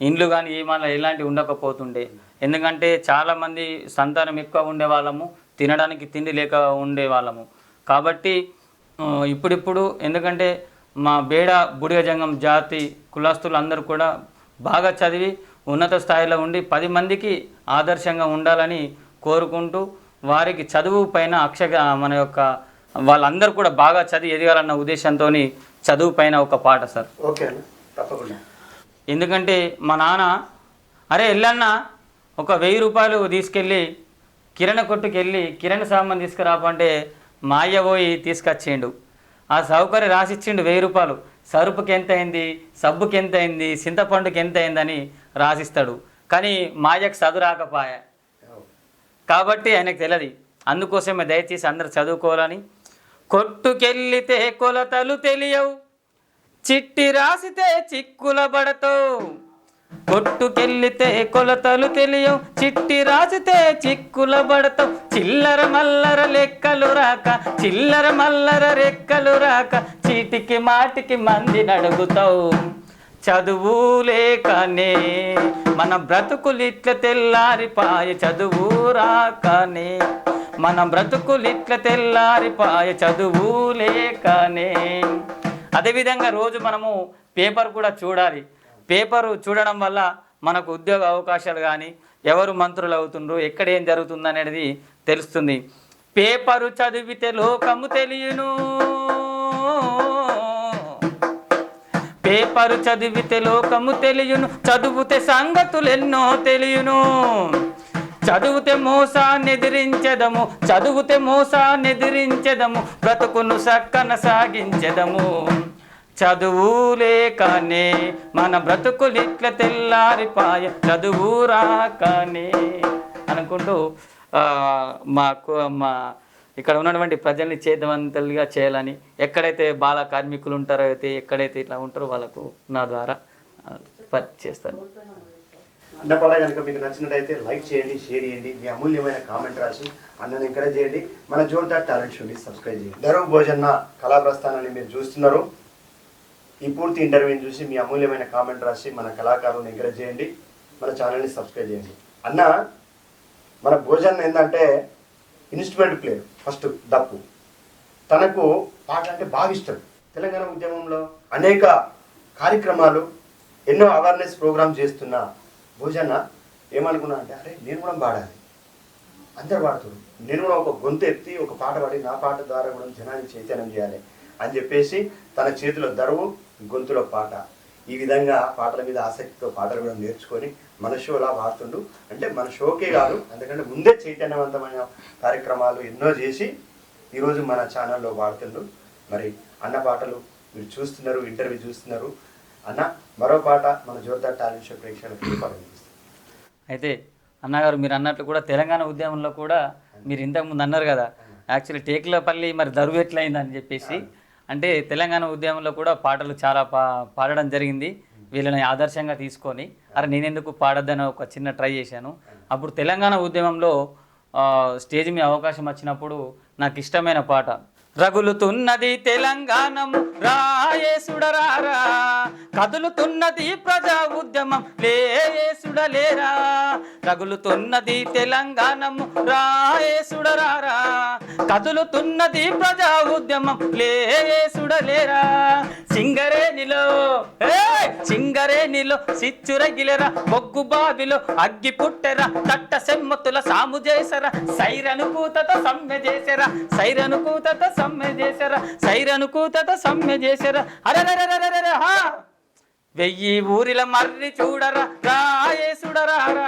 ఇండ్లు కానీ ఎలాంటివి ఉండకపోతుండే. ఎందుకంటే చాలామంది సంతానం ఎక్కువ ఉండేవాళ్ళము, తినడానికి తిండి లేక ఉండేవాళ్ళము. కాబట్టి ఇప్పుడిప్పుడు ఎందుకంటే మా బేడ బుడిగ జంగం జాతి కులస్తులు అందరూ కూడా బాగా చదివి ఉన్నత స్థాయిలో ఉండి 10 మందికి ఆదర్శంగా ఉండాలని కోరుకుంటూ, వారికి చదువు పైన మన యొక్క వాళ్ళందరూ కూడా బాగా చదివి ఎదగాలన్న ఉద్దేశంతో చదువు పైన ఒక పాట సార్. ఓకే అన్న, తప్పకుండా. ఎందుకంటే మా నాన్న అరే వెళ్ళన్నా ఒక 1000 రూపాయలు తీసుకెళ్ళి కిరణ కొట్టుకు వెళ్ళి కిరణ సామాన్ తీసుకురాపంటే మా అయ్య పోయి తీసుకొచ్చిండు. ఆ సౌకర్యం రాసిచ్చిండు 1000 రూపాయలు. సరుపుకి ఎంత అయింది, సబ్బుకి ఎంత అయింది, చింతపండుకి ఎంత అయిందని రాసిస్తాడు. కానీ మా అయ్యకు చదువు రాకపోయా కాబట్టి ఆయనకు తెలియదు. అందుకోసమే దయచేసి అందరు చదువుకోవాలని. కొట్టుకెళ్ళితే కొలతలు తెలియవు, చిట్టి రాసితే చిక్కుల పడతావు. కొట్టుకెళ్ళితే కొలతలు తెలియవు, చిట్టి రాసితే చిక్కుల పడతావు. చిల్లర మల్లర లెక్కలు రాక, చిల్లర మల్లర రెక్కలు రాక, చీటికి మాటికి మంది నడుగుతావు. చదువు లేకనే మన బ్రతుకులు ఇట్ల తెల్లారిపాయ, చదువు రాకనే మన బ్రతుకులు ఇట్ల తెల్లారిపాయ, చదువు లేకనే. అదేవిధంగా రోజు మనము పేపర్ కూడా చూడాలి. పేపరు చూడడం వల్ల మనకు ఉద్యోగ అవకాశాలు కానీ ఎవరు మంత్రులు అవుతుండ్రు ఎక్కడ ఏం జరుగుతుంది అనేది తెలుస్తుంది. పేపరు చదివితే లోకము తెలియను, పేపరు చదివితే లోకము తెలియను, చదువుతే సంగతులు ఎన్నో తెలియను. చదువుతే మోసాన్ని ఎదిరించెదము, చదువుతే మోసాన్ని ఎదిరించెదము, బ్రతుకును సక్కన సాగించెదము. చదువు లేకనే మన బ్రతుకులు ఇట్ల తెల్లారిపాయ, చదువు రాకనే అనుకుంటూ మా ఇక్కడ ఉన్నటువంటి ప్రజల్ని చేతవంతులుగా చేయాలని, ఎక్కడైతే బాల కార్మికులు ఉంటారో అయితే ఎక్కడైతే ఇట్లా ఉంటారో వాళ్ళకు నా ద్వారా చేస్తాను. అన్నపాట కనుక మీకు నచ్చినట్టయితే లైక్ చేయండి, షేర్ చేయండి, మీ అమూల్యమైన కామెంట్ రాసి అన్నని ఎంకరేజ్ చేయండి. మన జోర్దార్ టాలెంట్ షోని సబ్స్క్రైబ్ చేయండి. దరువు భోజన్న కళా ప్రస్థానాన్ని మీరు చూస్తున్నారు. ఈ పూర్తి ఇంటర్వ్యూని చూసి మీ అమూల్యమైన కామెంట్ రాసి మన కళాకారులను ఎంకరేజ్ చేయండి, మన ఛానల్ని సబ్స్క్రైబ్ చేయండి. అన్న మన భోజన్ ఏంటంటే ఇన్స్ట్రుమెంట్ ప్లేయర్, ఫస్ట్ డప్పు. తనకు పాట అంటే బాగా ఇష్టం. తెలంగాణ ఉద్యమంలో అనేక కార్యక్రమాలు, ఎన్నో అవేర్నెస్ ప్రోగ్రామ్ చేస్తున్న భోజన్న ఏమనుకున్నా అంటే, అరే నేను కూడా పాడాలి, అందరు పాడుతారు, నేను కూడా ఒక గొంతు ఎత్తి ఒక పాట పాడి నా పాట ద్వారా కూడా జనాన్ని చైతన్యం చేయాలి అని చెప్పేసి తన చేతిలో దరువు, గొంతులో పాట, ఈ విధంగా పాటల మీద ఆసక్తితో పాటలు కూడా నేర్చుకొని మన షోలా పాడుతుండు. అంటే మన షోకే కాదు, అందుకంటే ముందే చైతన్యవంతమైన కార్యక్రమాలు ఎన్నో చేసి ఈరోజు మన ఛానల్లో పాడుతుండు. మరి అన్న పాటలు మీరు చూస్తున్నారు, ఇంటర్వ్యూ చూస్తున్నారు. అన్న మరో పాట మన జోర్దార్ టాలెంట్ షో ప్రేక్షకులకు పాడనిపిస్తుంది. అయితే అన్నగారు మీరు అన్నట్లు కూడా తెలంగాణ ఉద్యమంలో కూడా మీరు ఇంతకుముందు అన్నారు కదా, యాక్చువల్లీ టేకులపల్లి మరి దరువు ఎట్లయిందని చెప్పేసి, అంటే తెలంగాణ ఉద్యమంలో కూడా పాటలు చాలా పాడడం జరిగింది. వీళ్ళని ఆదర్శంగా తీసుకొని అరే నేనెందుకు పాడొద్దని ఒక చిన్న ట్రై చేశాను. అప్పుడు తెలంగాణ ఉద్యమంలో స్టేజ్ మీద అవకాశం వచ్చినప్పుడు నాకు ఇష్టమైన పాట, రగులుతున్నది తెలంగాణము రాయేసుడరారా, కదులుతున్నది ప్రజా ఉద్యమం లేయేసుడలేరా, రగులుతున్నది తెలంగాణము రాయేసుడరారా, కదులుతున్నది ప్రజా ఉద్యమం లేయేసుడలేరా, సింగరేణిలో సింగరేణిలో సిచ్చురగిలెరా, బొగ్గు బావిలో అగ్గి పుట్టెరా, తట్ట సెమ్మతుల సాము చేసరా, సైరను కూతత సమ్మె చేసరా, సైరను కూతత సమ్మె చేసరా, సైరను కూతత సమ్మె చేసరా, అరెరెరెరెరెరె హా 1000 ఊరిల మర్రి చూడరా రాయేసుడరారా,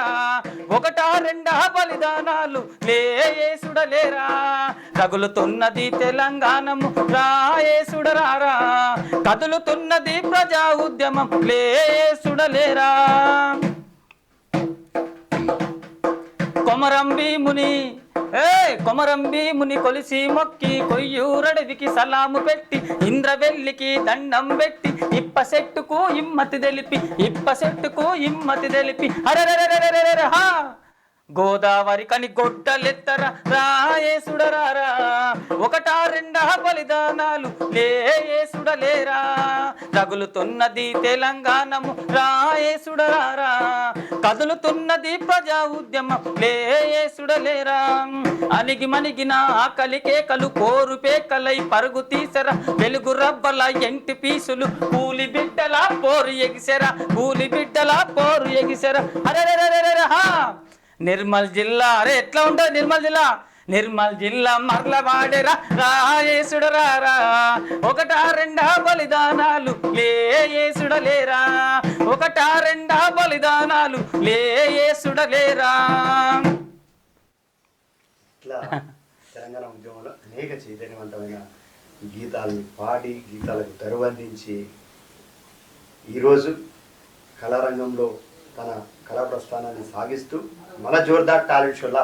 ఒకటా రెండా బలిదానాలు లేయేసుడలేరా, రగులుతున్నది తెలంగాణము రాయేసుడరారా, కదులుతున్నది ప్రజా ఉద్యమం లేయేసుడలేరా. కొమరం భీముని కొమరం భీముని కొలిసి మొక్కి కొయ్యూరడవికి సలాము పెట్టి, ఇంద్రవెల్లికి దండం పెట్టి, ఇప్ప చెట్టుకు ఇమ్మతి తెలిపి, ఇప్ప చెట్టుకు ఇమ్మతి తెలిపి, అరెరెరెరెరెరె హా గోదావరి కని గొడ్డలెత్తరా రాయేసుడరారా, ఒకటా రెండా బలిదానాలు లేయేసుడలేరా, రగులుతున్నది తెలంగాణము రాయేసుడరారా, కదులుతున్నది ప్రజా ఉద్యమం లేయేసుడలేరా, అలిగి మణిగిన ఆకలి కేకలు కోరు పేకలై పరుగు తీసరా, వెలుగు రబ్బల ఎంటి పీసులు కూలి బిడ్డల పోరు ఎగిసెరా, కూలి బిడ్డల పోరు ఎగిసెరా, అరెరెరెరెరె హా నిర్మల్ జిల్లా. అరే ఎట్లా ఉంటుంది నిర్మల్ జిల్లా, నిర్మల్ జిల్లా మర్లవాడెరా రాయేసుడరారా, ఒకటా రెండా బలిదానాలు లేయేసుడలేరా, ఒకటా రెండా బలిదానాలు లేయేసుడలేరా. ఇట్లా తెలంగాణ ఉద్యమంలో అనేక చైతన్యవంతమైన గీతాలను పాడి గీతాలకు తెరవందించి ఈరోజు కళారంగంలో తన కళా ప్రస్థానాన్ని సాగిస్తూ మన జోర్దార్ టాలెంట్ షోలా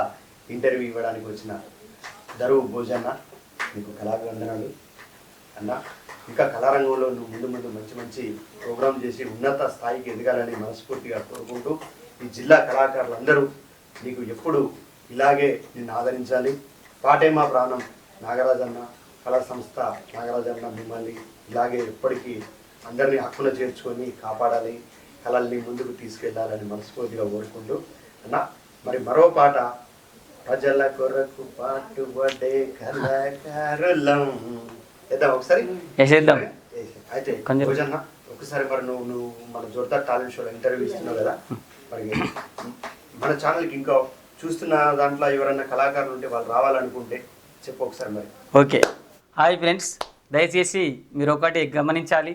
ఇంటర్వ్యూ ఇవ్వడానికి వచ్చిన దరువు భోజన్న, మీకు కళాభివందనాలు అన్న. ఇంకా కళారంగంలో నువ్వు ముందు ముందు మంచి మంచి ప్రోగ్రాం చేసి ఉన్నత స్థాయికి ఎదగాలని మనస్ఫూర్తిగా కోరుకుంటూ, ఈ జిల్లా కళాకారులందరూ నీకు ఎప్పుడు ఇలాగే నిన్ను ఆదరించాలి. పాటే మా ప్రాణం నాగరాజన్న, కళా సంస్థ నాగరాజన్న మిమ్మల్ని ఇలాగే ఎప్పటికీ అందరినీ హక్కున చేర్చుకొని కాపాడాలి, కళల్ని ముందుకు తీసుకెళ్లాలని మనస్ఫూర్తిగా కోరుకుంటూ అన్న. మరి మరో పాట, ప్రజల కొరకు పాటుపడే కళాకారులం, చేద్దాం ఒకసారి. చేద్దాం అయితే భోజన్న ఒకసారి మరి నువ్వు మన జోర్దార్ టాలెంట్ షోలో ఇంటర్వ్యూ ఇస్తున్నావు కదా, మరి మన ఛానల్కి ఇంకా చూస్తున్న దాంట్లో ఎవరైనా కళాకారులు ఉంటే వాళ్ళు రావాలనుకుంటే చెప్పు ఒకసారి మరి. ఓకే, హాయ్ ఫ్రెండ్స్, దయచేసి మీరు ఒకటి గమనించాలి,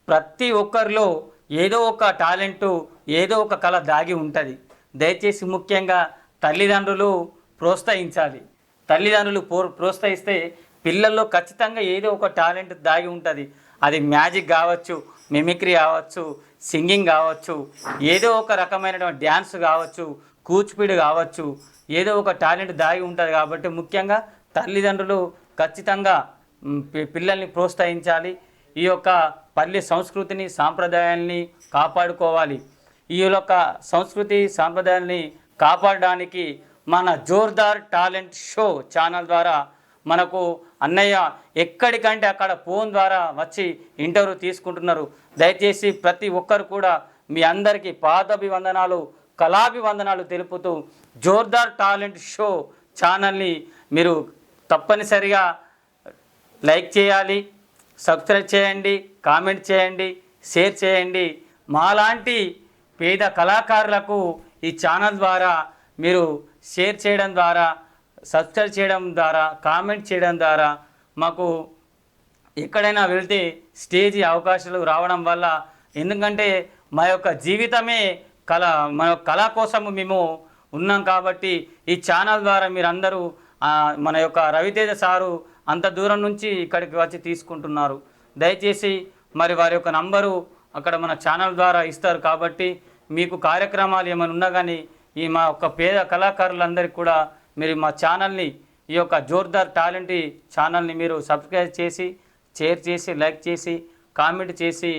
ప్రతి ఒక్కరిలో ఏదో ఒక టాలెంటు ఏదో ఒక కళ దాగి ఉంటుంది. దయచేసి ముఖ్యంగా తల్లిదండ్రులు ప్రోత్సహించాలి. తల్లిదండ్రులు ప్రోత్సహిస్తే పిల్లల్లో ఖచ్చితంగా ఏదో ఒక టాలెంట్ దాగి ఉంటుంది. అది మ్యాజిక్ కావచ్చు, మిమిక్రీ కావచ్చు, సింగింగ్ కావచ్చు, ఏదో ఒక రకమైనటువంటి డ్యాన్స్ కావచ్చు, కూచిపూడి కావచ్చు, ఏదో ఒక టాలెంట్ దాగి ఉంటుంది. కాబట్టి ముఖ్యంగా తల్లిదండ్రులు ఖచ్చితంగా పిల్లల్ని ప్రోత్సహించాలి. ఈ యొక్క పల్లె సంస్కృతిని సాంప్రదాయాల్ని కాపాడుకోవాలి. ఈ యొక్క సంస్కృతి సాంప్రదాయాల్ని కాపాడడానికి మన జోర్దార్ టాలెంట్ షో ఛానల్ ద్వారా మనకు అన్నయ్య ఎక్కడికంటే అక్కడ ఫోన్ ద్వారా వచ్చి ఇంటర్వ్యూ తీసుకుంటున్నారు. దయచేసి ప్రతి ఒక్కరు కూడా మీ అందరికీ పాదాభివందనాలు, కళాభివందనాలు తెలుపుతూ జోర్దార్ టాలెంట్ షో ఛానల్ని మీరు తప్పనిసరిగా లైక్ చేయాలి, సబ్స్క్రైబ్ చేయండి, కామెంట్ చేయండి, షేర్ చేయండి. మాలాంటి పేద కళాకారులకు ఈ ఛానల్ ద్వారా మీరు షేర్ చేయడం ద్వారా, సబ్స్క్రైబ్ చేయడం ద్వారా, కామెంట్ చేయడం ద్వారా మాకు ఎక్కడైనా వెళ్తే స్టేజ్ అవకాశాలు రావడం వల్ల, ఎందుకంటే మా యొక్క జీవితమే మన కళ కోసము మేము ఉన్నాం. కాబట్టి ఈ ఛానల్ ద్వారా మీరందరూ మన యొక్క రవితేజ సారు అంత దూరం నుంచి ఇక్కడికి వచ్చి తీసుకుంటున్నారు. దయచేసి మరి వారి యొక్క నంబరు అక్కడ మన ఛానల్ ద్వారా ఇస్తారు. కాబట్టి మీకు కార్యక్రమాలు ఏమైనా ఉన్నా కానీ ఈ మా యొక్క పేద కళాకారులందరికీ కూడా మీరు మా ఛానల్ని, ఈ యొక్క జోర్దార్ టాలెంట్ ఛానల్ని మీరు సబ్స్క్రైబ్ చేసి, షేర్ చేసి, లైక్ చేసి, కామెంట్ చేసి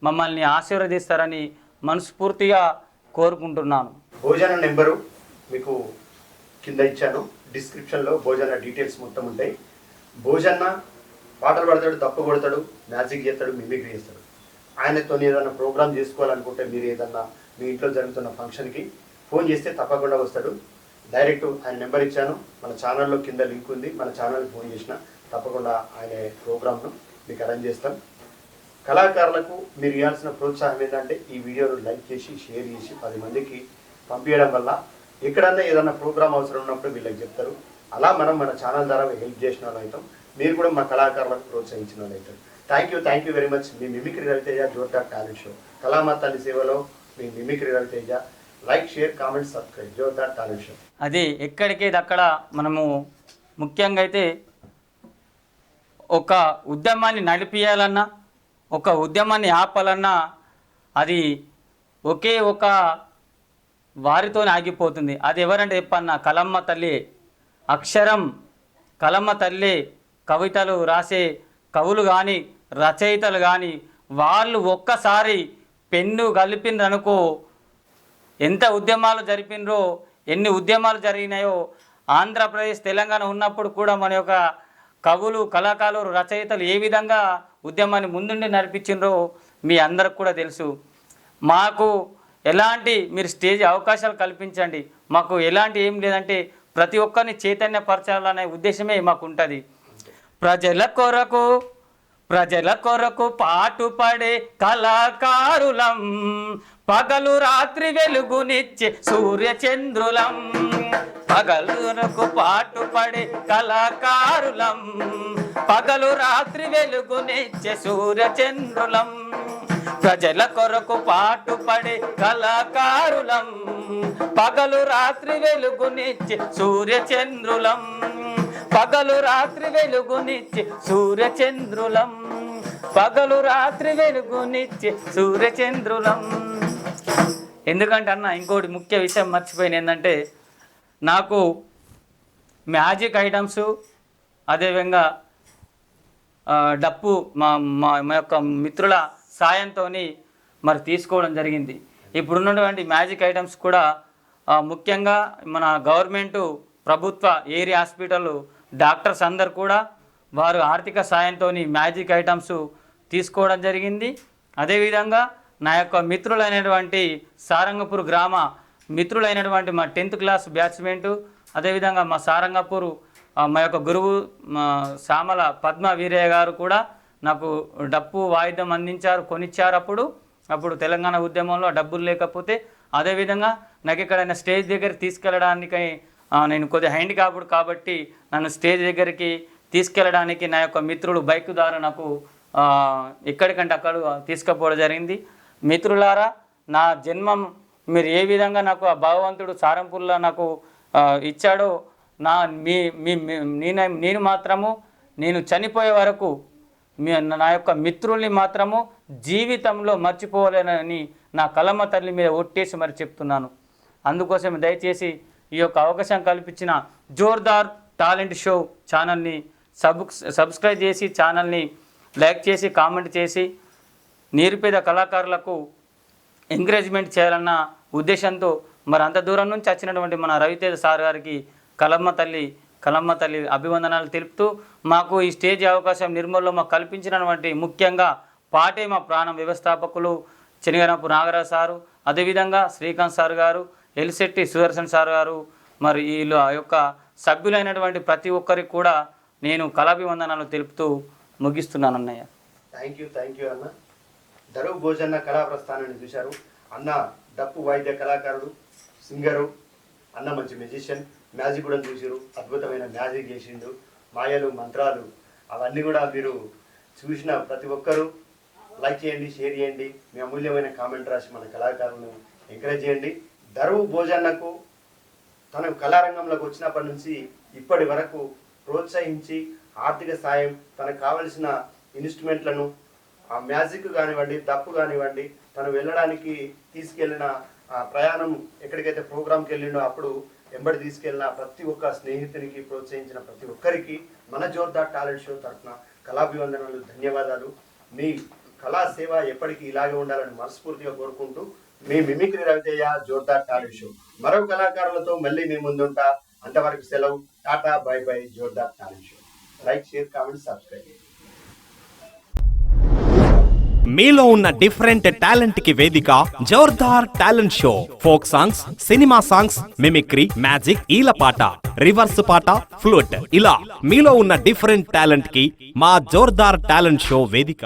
మమ్మల్ని ఆశీర్వదిస్తారని మనస్ఫూర్తిగా కోరుకుంటున్నాను. భోజన నెంబరు మీకు కింద ఇచ్చాను, డిస్క్రిప్షన్లో భోజన డీటెయిల్స్ మొత్తం ఉంటాయి. భోజన్న పాటలు పడతాడు, తప్పు కొడతాడు, మ్యాజిక్ చేస్తాడు, మిమిక్రీ చేస్తాడు. ఆయనతో ఏదైనా ప్రోగ్రామ్ చేసుకోవాలనుకుంటే మీరు ఏదన్నా మీ ఇంట్లో జరుగుతున్న ఫంక్షన్కి ఫోన్ చేస్తే తప్పకుండా వస్తాడు. డైరెక్ట్ ఆయన నెంబర్ ఇచ్చాను, మన ఛానల్లో కింద లింక్ ఉంది. మన ఛానల్కి ఫోన్ చేసినా తప్పకుండా ఆయన ప్రోగ్రామ్ను మీకు అరేంజ్ చేస్తాం. కళాకారులకు మీరు ఇవ్వాల్సిన ప్రోత్సాహం ఏంటంటే ఈ వీడియోను లైక్ చేసి, షేర్ చేసి 10 మందికి పంపించడం వల్ల ఎక్కడన్నా ఏదన్నా ప్రోగ్రామ్ అవసరం ఉన్నప్పుడు వీళ్ళకి చెప్తారు. అలా మనం మన ఛానల్ ద్వారా హెల్ప్ చేసిన వాళ్ళు అవుతాం. మీరు కూడా మా కళాకారులకు ప్రోత్సహించిన వాళ్ళు అవుతారు. Thank you very much. మీ mimicry Raviteja Jordar talent show, కళామాతల్లి సేవలో మీ mimicry Raviteja. Like, share, comment, subscribe Jordar talent show. అది ఎక్కడికి అక్కడ మనము ముఖ్యంగా అయితే ఒక ఉద్యమాన్ని నడిపియాలన్నా, ఒక ఉద్యమాన్ని ఆపాలన్నా అది ఒకే ఒక వారితోనే ఆగిపోతుంది. అది ఎవరంటే చెప్పన్నా, కలమ్మ తల్లి. అక్షరం కలమ్మ తల్లి. కవితలు రాసే కవులు కానీ, రచయితలు కానీ వాళ్ళు ఒక్కసారి పెన్ను కలిపిండ్రనుకో, ఎంత ఉద్యమాలు జరిపినరో, ఎన్ని ఉద్యమాలు జరిగినాయో. ఆంధ్రప్రదేశ్, తెలంగాణ ఉన్నప్పుడు కూడా మన యొక్క కవులు, కళాకారులు, రచయితలు ఏ విధంగా ఉద్యమాన్ని ముందుండి నడిపించిండ్రో మీ అందరికి కూడా తెలుసు. మాకు ఎలాంటి మీరు స్టేజ్ అవకాశాలు కల్పించండి. మాకు ఎలాంటి ఏం లేదంటే ప్రతి ఒక్కరిని చైతన్యపరచాలనే ఉద్దేశమే మాకు ఉంటుంది. ప్రజల కొరకు పాటుపడే కళాకారులం, పగలు రాత్రి వెలుగునిచ్చే సూర్యచంద్రులం. పగలునకు పాటుపడే కళాకారులం, పగలు రాత్రి వెలుగునిచ్చే సూర్యచంద్రులం. ప్రజల కొరకు పాటుపడే కళాకారులం, పగలు రాత్రి వెలుగునిచ్చే సూర్యచంద్రులం. పగలు రాత్రి వెలుగునిచ్చే సూర్యచంద్రులం. పగలు రాత్రి వెలుగునిచ్చే సూర్యచంద్రులం. ఎందుకంటే అన్న ఇంకోటి ముఖ్య విషయం మర్చిపోయింది ఏంటంటే, నాకు మ్యాజిక్ ఐటమ్స్, అదేవిధంగా డప్పు మా యొక్క మిత్రుల సాయంతో మరి తీసుకోవడం జరిగింది. ఇప్పుడున్నటువంటి మ్యాజిక్ ఐటమ్స్ కూడా ముఖ్యంగా మన గవర్నమెంటు, ప్రభుత్వ ఏరియా హాస్పిటల్ డాక్టర్స్ అందరు కూడా వారు ఆర్థిక సాయంతో మ్యాజిక్ ఐటమ్స్ తీసుకోవడం జరిగింది. అదేవిధంగా నా యొక్క మిత్రులైనటువంటి సారంగపూర్ గ్రామ మిత్రులైనటువంటి మా 10th క్లాస్ బ్యాచ్మెంటు, అదేవిధంగా మా సారంగపూర్ మా యొక్క గురువు సామల పద్మ వీరయ్య గారు కూడా నాకు డప్పు వాయిద్యం అందించారు, కొనిచ్చారు. అప్పుడు తెలంగాణ ఉద్యమంలో డబ్బులు లేకపోతే, అదేవిధంగా నాకు ఎక్కడైనా స్టేజ్ దగ్గర తీసుకెళ్ళడానికి నేను కొద్దిగా హ్యాండిక్యాప్డ్ కాబట్టి నన్ను స్టేజ్ దగ్గరికి తీసుకెళ్ళడానికి నా యొక్క మిత్రుడు బైక్ ద్వారా నాకు ఎక్కడికంటే అక్కడ తీసుకుపోవడం జరిగింది. మిత్రులారా, నా జన్మం మీరు ఏ విధంగా నాకు ఆ భగవంతుడు సారంపూర్లో నాకు ఇచ్చాడో నేను మాత్రము నేను చనిపోయే వరకు నా యొక్క మిత్రుల్ని మాత్రము జీవితంలో మర్చిపోలేనని నా కలమ్మ తల్లి మీద ఒట్టేసి మరి చెప్తున్నాను. అందుకోసం దయచేసి ఈ యొక్క అవకాశం కల్పించిన జోర్దార్ టాలెంట్ షో ఛానల్ని సబ్స్క్రైబ్ చేసి, ఛానల్ని లైక్ చేసి, కామెంట్ చేసి నిరుపేద కళాకారులకు ఎంకరేజ్మెంట్ చేయాలన్న ఉద్దేశంతో మరి అంత దూరం నుంచి వచ్చినటువంటి మన రవితేజ సార్ గారికి కలమ్మ తల్లి అభివందనాలు తెలుపుతూ, మాకు ఈ స్టేజ్ అవకాశం నిర్మల్లో మాకు కల్పించినటువంటి ముఖ్యంగా పాటే మా ప్రాణం వ్యవస్థాపకులు చెనిగనపు నాగరాజు సారు, అదేవిధంగా శ్రీకాంత్ సార్ గారు, ఎలిశెట్టి సుదర్శన్ సార్ గారు, మరి వీళ్ళు ఆ యొక్క సభ్యులైనటువంటి ప్రతి ఒక్కరికి కూడా నేను కళాభివందనాలు తెలుపుతూ ముగిస్తున్నాను అన్నయ్య. థ్యాంక్ యూ అన్న. దరువు భోజన్న కళా ప్రస్థానాన్ని చూశారు. అన్న డప్పు వాయిద్య కళాకారుడు, సింగరు, అన్న మంచి మ్యూజిషియన్, మ్యాజిక్ కూడా చూసారు. అద్భుతమైన మ్యాజిక్ చేసిండు, మాయలు మంత్రాలు అవన్నీ కూడా మీరు చూసిన ప్రతి ఒక్కరూ లైక్ చేయండి, షేర్ చేయండి, మీ అమూల్యమైన కామెంట్ రాసి మన కళాకారులను ఎంకరేజ్ చేయండి. దరువు భోజన్నకు తన కళారంగంలోకి వచ్చినప్పటి నుంచి ఇప్పటి వరకు ప్రోత్సహించి ఆర్థిక సాయం, తనకు కావలసిన ఇన్స్ట్రుమెంట్లను, ఆ మ్యాజిక్ కానివ్వండి, దప్పు కానివ్వండి, తను వెళ్ళడానికి తీసుకెళ్ళిన ప్రయాణం ఎక్కడికైతే ప్రోగ్రాంకి వెళ్ళిండో అప్పుడు ఎంబడి తీసుకెళ్ళిన ప్రతి ఒక్క స్నేహితునికి, ప్రోత్సహించిన ప్రతి ఒక్కరికి మన జోర్దార్ టాలెంట్ షో తరఫున కళాభివందనాలు, ధన్యవాదాలు. మీ కళా సేవ ఎప్పటికీ ఇలాగే ఉండాలని మనస్ఫూర్తిగా కోరుకుంటూ, మీ mimicry Raviteja Jordar talent show మరో కళాకారులతో మళ్ళీ మీ ముందుంటా. అంతవరకు సెలవు. Tata, bye bye. Jordar talent show. Like, share, comment, subscribe. మీలో ఉన్న డిఫరెంట్ టాలెంట్ కి వేదిక Jordar talent show. Folk songs, cinema songs, mimicry, magic, ఈలపాట, రివర్స్ పాట, ఫ్లూట్, ఇలా మీలో ఉన్న డిఫరెంట్ టాలెంట్ కి మా జోర్దార్ టాలెంట్ షో వేదిక.